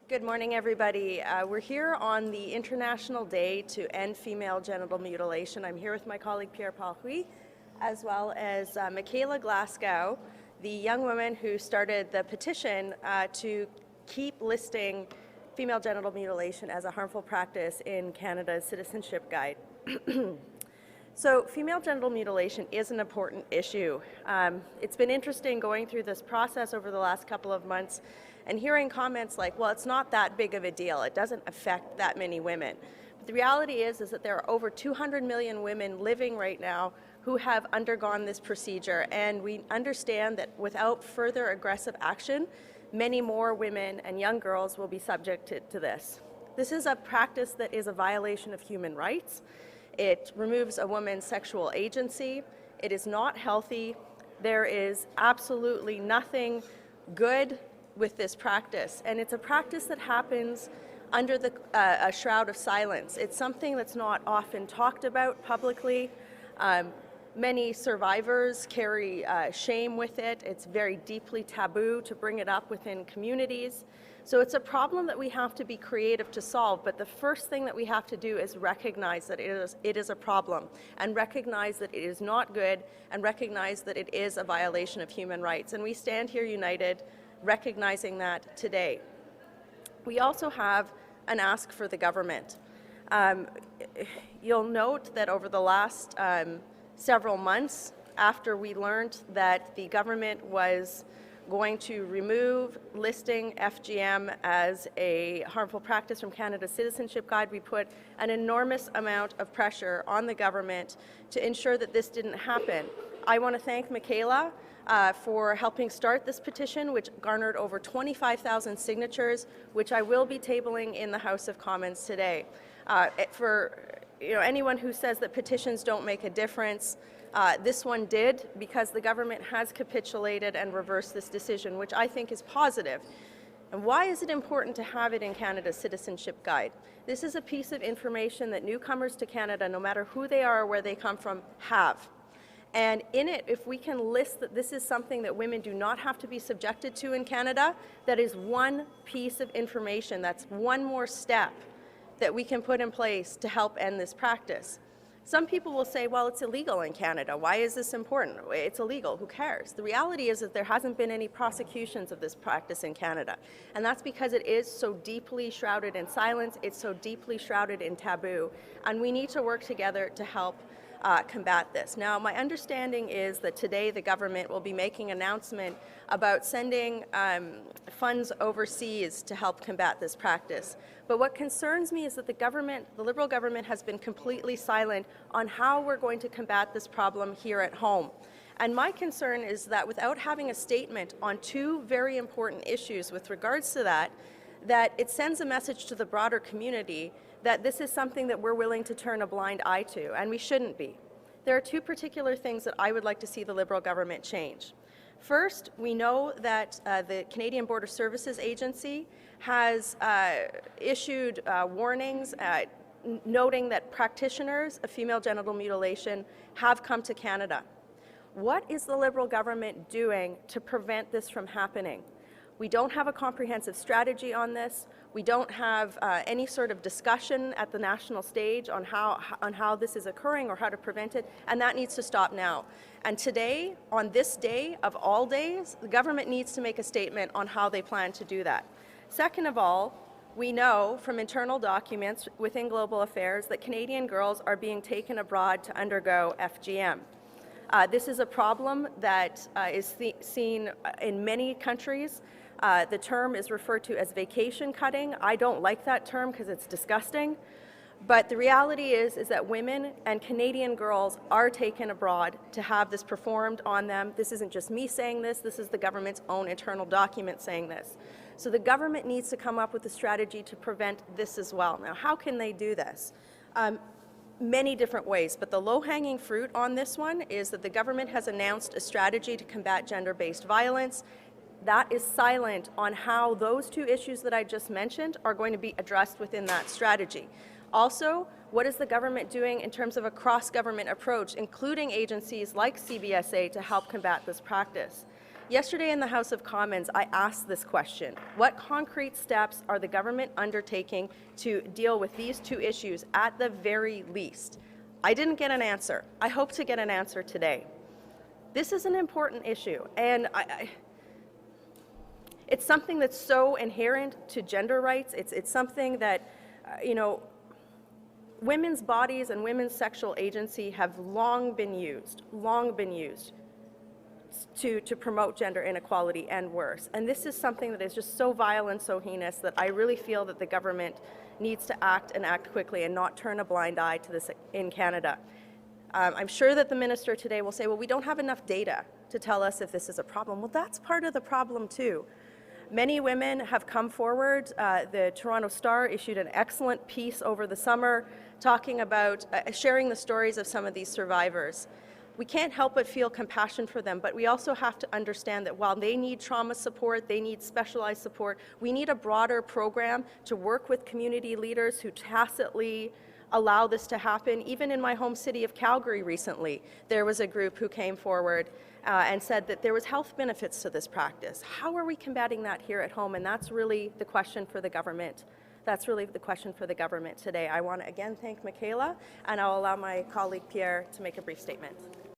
Good morning, everybody. We're here on the International Day to End Female Genital Mutilation. I'm here with my colleague Pierre-Paul Hui, as well as Michaela Glasgow, the young woman who started the petition to keep listing female genital mutilation as a harmful practice in Canada's Citizenship Guide. So female genital mutilation is an important issue. It's been interesting going through this process over the last couple of months and hearing comments like, well, it's not that big of a deal. It doesn't affect that many women. But the reality is that there are over 200 million women living right now who have undergone this procedure. And we understand that without further aggressive action, many more women and young girls will be subjected to this. This is a practice that is a violation of human rights. It removes a woman's sexual agency. It is not healthy. There is absolutely nothing good with this practice, and it's a practice that happens under a shroud of silence. It's something that's not often talked about publicly. Many survivors carry shame with it. It's very deeply taboo to bring it up within communities. So it's a problem that we have to be creative to solve, but the first thing that we have to do is recognize that it is a problem, and recognize that it is not good, and recognize that it is a violation of human rights. And we stand here united recognizing that today. We also have an ask for the government. You'll note that over the last several months, after we learned that the government was going to remove listing FGM as a harmful practice from Canada's Citizenship Guide, we put an enormous amount of pressure on the government to ensure that this didn't happen. I want to thank Michaela for helping start this petition, which garnered over 25,000 signatures, which I will be tabling in the House of Commons today. For anyone who says that petitions don't make a difference, this one did, because the government has capitulated and reversed this decision, which I think is positive. And why is it important to have it in Canada's Citizenship Guide? This is a piece of information that newcomers to Canada, no matter who they are or where they come from, have. And in it, if we can list that this is something that women do not have to be subjected to in Canada, that is one piece of information, that's one more step that we can put in place to help end this practice. Some people will say, well, it's illegal in Canada. Why is this important? It's illegal. Who cares? The reality is that there hasn't been any prosecutions of this practice in Canada. And that's because it is so deeply shrouded in silence. It's so deeply shrouded in taboo. And we need to work together to help combat this. Now, my understanding is that today the government will be making an announcement about sending funds overseas to help combat this practice. But what concerns me is that the Liberal government has been completely silent on how we're going to combat this problem here at home. And my concern is that without having a statement on two very important issues with regards to that it sends a message to the broader community that this is something that we're willing to turn a blind eye to, and we shouldn't be. There are two particular things that I would like to see the Liberal government change. First, we know that the Canadian Border Services Agency has issued warnings noting that practitioners of female genital mutilation have come to Canada. What is the Liberal government doing to prevent this from happening? We don't have a comprehensive strategy on this. We don't have any sort of discussion at the national stage on how this is occurring or how to prevent it, and that needs to stop now. And today, on this day of all days, the government needs to make a statement on how they plan to do that. Second of all, we know from internal documents within Global Affairs that Canadian girls are being taken abroad to undergo FGM. This is a problem that is seen in many countries. The term is referred to as vacation cutting. I don't like that term because it's disgusting. But the reality is that women and Canadian girls are taken abroad to have this performed on them. This isn't just me saying this. This is the government's own internal document saying this. So the government needs to come up with a strategy to prevent this as well. Now, how can they do this? Many different ways, but the low-hanging fruit on this one is that the government has announced a strategy to combat gender-based violence. That is silent on how those two issues that I just mentioned are going to be addressed within that strategy. Also, what is the government doing in terms of a cross-government approach, including agencies like CBSA, to help combat this practice? Yesterday in the House of Commons, I asked this question. What concrete steps are the government undertaking to deal with these two issues at the very least? I didn't get an answer. I hope to get an answer today. This is an important issue, and it's something that's so inherent to gender rights. It's something that, women's bodies and women's sexual agency have long been used to promote gender inequality and worse. And this is something that is just so vile and so heinous that I really feel that the government needs to act and act quickly and not turn a blind eye to this in Canada. I'm sure that the minister today will say, well, we don't have enough data to tell us if this is a problem. Well, that's part of the problem too. Many women have come forward. The Toronto Star issued an excellent piece over the summer talking about sharing the stories of some of these survivors. We can't help but feel compassion for them, but we also have to understand that while they need trauma support, they need specialized support, we need a broader program to work with community leaders who tacitly allow this to happen. Even in my home city of Calgary recently, there was a group who came forward and said that there was health benefits to this practice. How are we combating that here at home? And that's really the question for the government. That's really the question for the government today. I want to again thank Michaela, and I'll allow my colleague Pierre to make a brief statement.